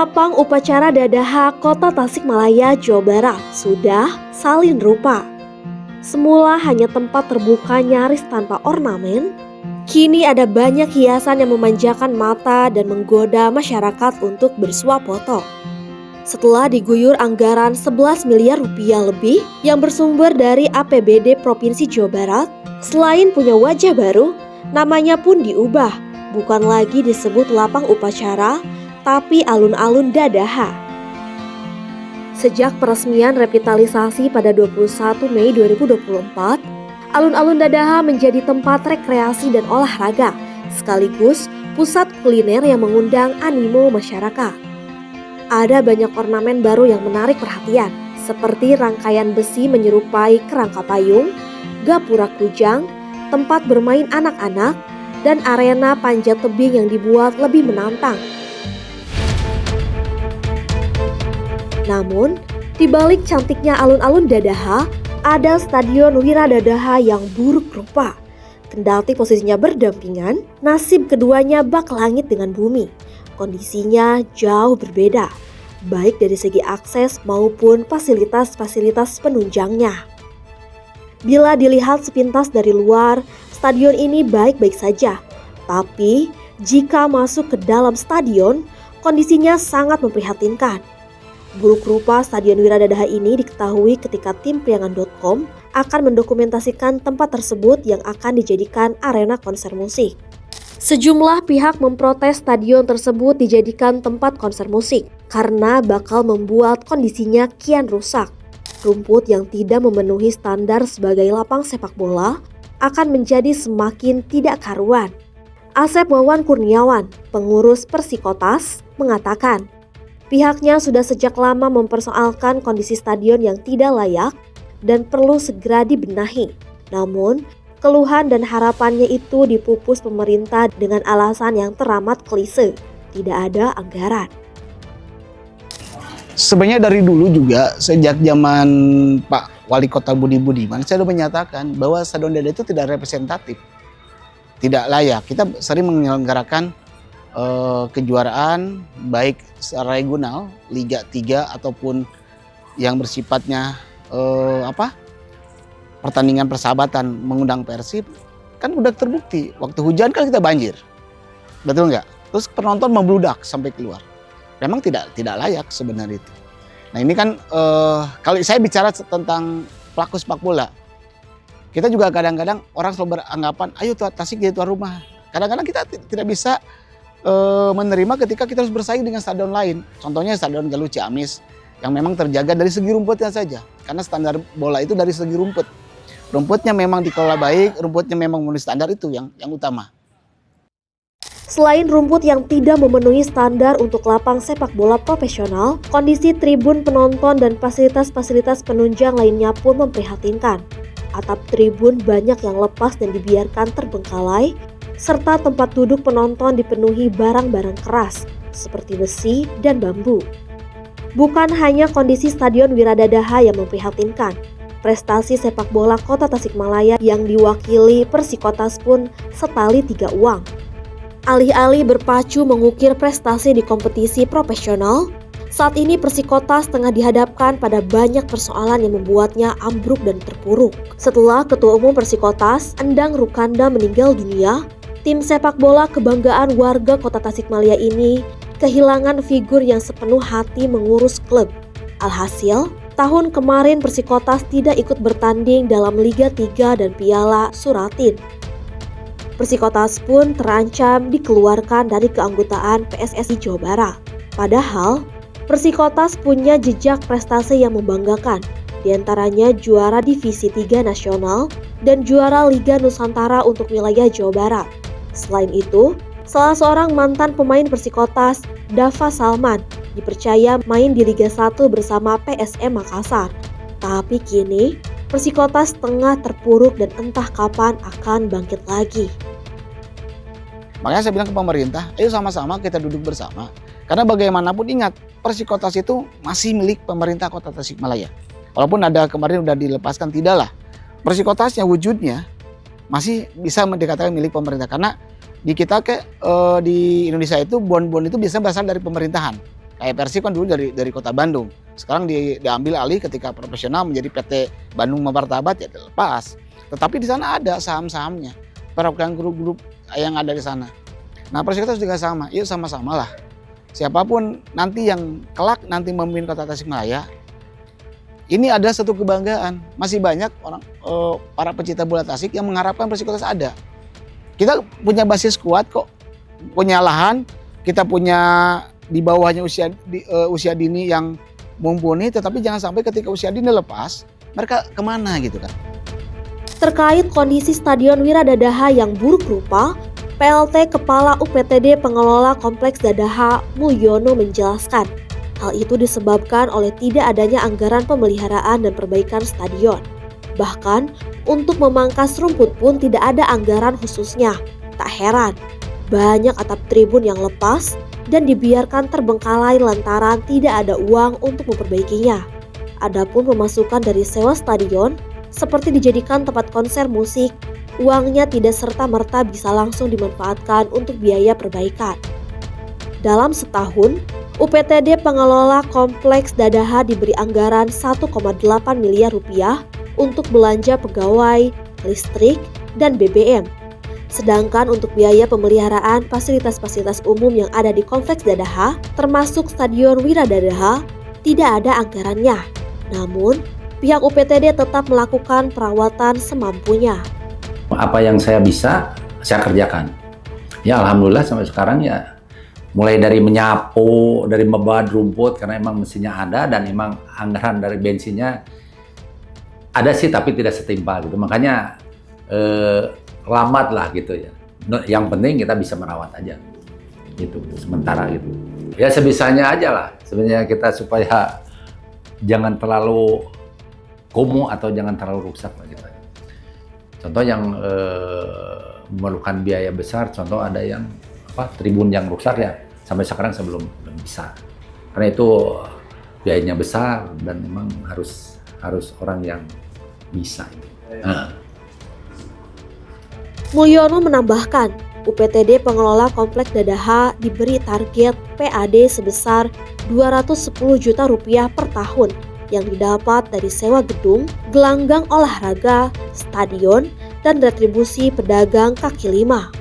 Lapang Upacara Dadaha Kota Tasikmalaya, Jawa Barat sudah salin rupa. Semula hanya tempat terbuka nyaris tanpa ornamen, kini ada banyak hiasan yang memanjakan mata dan menggoda masyarakat untuk bersuah foto. Setelah diguyur anggaran 11 miliar rupiah lebih yang bersumber dari APBD Provinsi Jawa Barat, selain punya wajah baru, namanya pun diubah, bukan lagi disebut Lapang Upacara, tapi alun-alun Dadaha. Sejak peresmian revitalisasi pada 21 Mei 2024, alun-alun Dadaha menjadi tempat rekreasi dan olahraga, sekaligus pusat kuliner yang mengundang animo masyarakat. Ada banyak ornamen baru yang menarik perhatian, seperti rangkaian besi menyerupai kerangka payung, gapura kujang, tempat bermain anak-anak, dan arena panjat tebing yang dibuat lebih menantang. Namun, di balik cantiknya alun-alun Dadaha, ada Stadion Wiradadaha yang buruk rupa. Kendati posisinya berdampingan, nasib keduanya bak langit dengan bumi. Kondisinya jauh berbeda, baik dari segi akses maupun fasilitas-fasilitas penunjangnya. Bila dilihat sepintas dari luar, stadion ini baik-baik saja. Tapi, jika masuk ke dalam stadion, kondisinya sangat memprihatinkan. Buruk rupa Stadion Wiradadaha ini diketahui ketika tim Priangan.com akan mendokumentasikan tempat tersebut yang akan dijadikan arena konser musik. Sejumlah pihak memprotes stadion tersebut dijadikan tempat konser musik karena bakal membuat kondisinya kian rusak. Rumput yang tidak memenuhi standar sebagai lapang sepak bola akan menjadi semakin tidak karuan. Asep Wawan Kurniawan, pengurus Persikotas, mengatakan, pihaknya sudah sejak lama mempersoalkan kondisi stadion yang tidak layak dan perlu segera dibenahi. Namun, keluhan dan harapannya itu dipupus pemerintah dengan alasan yang teramat klise, tidak ada anggaran. Sebenarnya dari dulu juga, sejak zaman Pak Wali Kota Budi Budiman, saya sudah menyatakan bahwa Stadion Dadaha itu tidak representatif, tidak layak. Kita sering menyelenggarakan kejuaraan baik secara regional, Liga 3 ataupun yang bersifatnya pertandingan persahabatan mengundang Persib, kan udah terbukti waktu hujan kan kita banjir, betul nggak? Terus penonton membludak sampai keluar. Memang tidak layak sebenarnya itu. Nah ini kan kalau saya bicara tentang pelaku sepak bola, kita juga kadang-kadang orang selalu beranggapan, ayo Tasik jadi tuan rumah. Kadang-kadang kita tidak bisa menerima ketika kita harus bersaing dengan stadion lain. Contohnya Stadion Galuh Ciamis yang memang terjaga dari segi rumputnya saja. Karena standar bola itu dari segi rumput. Rumputnya memang dikelola baik, rumputnya memang memenuhi standar, itu yang utama. Selain rumput yang tidak memenuhi standar untuk lapang sepak bola profesional, kondisi tribun penonton dan fasilitas-fasilitas penunjang lainnya pun memprihatinkan. Atap tribun banyak yang lepas dan dibiarkan terbengkalai, serta tempat duduk penonton dipenuhi barang-barang keras seperti besi dan bambu. Bukan hanya kondisi Stadion Wiradadaha yang memprihatinkan, prestasi sepak bola Kota Tasikmalaya yang diwakili Persikotas pun setali tiga uang. Alih-alih berpacu mengukir prestasi di kompetisi profesional, saat ini Persikotas tengah dihadapkan pada banyak persoalan yang membuatnya ambruk dan terpuruk. Setelah Ketua Umum Persikotas, Endang Rukanda, meninggal dunia, tim sepak bola kebanggaan warga Kota Tasikmalaya ini kehilangan figur yang sepenuh hati mengurus klub. Alhasil, tahun kemarin Persikotas tidak ikut bertanding dalam Liga 3 dan Piala Suratin. Persikotas pun terancam dikeluarkan dari keanggotaan PSSI Jawa Barat. Padahal, Persikotas punya jejak prestasi yang membanggakan, diantaranya juara Divisi 3 Nasional dan juara Liga Nusantara untuk wilayah Jawa Barat. Selain itu, salah seorang mantan pemain Persikotas, Dava Salman, dipercaya main di Liga 1 bersama PSM Makassar. Tapi kini, Persikotas tengah terpuruk dan entah kapan akan bangkit lagi. Makanya saya bilang ke pemerintah, ayo sama-sama kita duduk bersama. Karena bagaimanapun ingat, Persikotas itu masih milik pemerintah Kota Tasikmalaya. Walaupun ada kemarin udah dilepaskan, tidaklah. Persikotasnya wujudnya masih bisa dikatakan milik pemerintah, karena di kita di Indonesia itu bon-bon itu biasanya berasal dari pemerintahan. Kayak Persib kan dulu dari Kota Bandung. Sekarang diambil alih ketika profesional menjadi PT Bandung Martabat ya dilepas. Tetapi di sana ada saham-sahamnya. Perwakilan grup-grup yang ada di sana. Nah Persikota juga sama. Yuk sama-sama lah. Siapapun nanti yang kelak nanti memimpin Kota Tasikmalaya, ini ada satu kebanggaan. Masih banyak orang para pecinta bola Tasik yang mengharapkan Persikota ada. Kita punya basis kuat kok, punya lahan, kita punya di bawahnya usia dini yang mumpuni, tetapi jangan sampai ketika usia dini lepas, mereka kemana gitu kan. Terkait kondisi Stadion Wiradadaha yang buruk rupa, PLT Kepala UPTD Pengelola Kompleks Dadaha Mulyono menjelaskan, hal itu disebabkan oleh tidak adanya anggaran pemeliharaan dan perbaikan stadion. Bahkan, untuk memangkas rumput pun tidak ada anggaran khususnya. Tak heran, banyak atap tribun yang lepas dan dibiarkan terbengkalai lantaran tidak ada uang untuk memperbaikinya. Adapun pemasukan dari sewa stadion, seperti dijadikan tempat konser musik, uangnya tidak serta-merta bisa langsung dimanfaatkan untuk biaya perbaikan. Dalam setahun, UPTD Pengelola Kompleks Dadaha diberi anggaran 1,8 miliar rupiah untuk belanja pegawai, listrik, dan BBM. Sedangkan untuk biaya pemeliharaan fasilitas-fasilitas umum yang ada di Kompleks Dadaha, termasuk Stadion Wiradadaha, tidak ada anggarannya. Namun, pihak UPTD tetap melakukan perawatan semampunya. Apa yang saya bisa, saya kerjakan. Ya alhamdulillah sampai sekarang ya, mulai dari menyapu, dari membawa rumput karena emang mesinnya ada dan emang anggaran dari bensinnya ada sih tapi tidak setimpal gitu. Makanya lambat lah gitu ya. Yang penting kita bisa merawat aja gitu sementara gitu. Ya sebisanya aja lah sebenarnya kita supaya jangan terlalu kumuh atau jangan terlalu rusak lah gitu. Contoh yang memerlukan biaya besar, contoh ada yang tribun yang rusak ya sampai sekarang saya belum bisa. Karena itu biayanya besar dan memang harus orang yang bisa. Mulyono menambahkan, UPTD Pengelola Kompleks Dadaha diberi target PAD sebesar 210 juta rupiah per tahun yang didapat dari sewa gedung, gelanggang olahraga, stadion, dan retribusi pedagang kaki lima.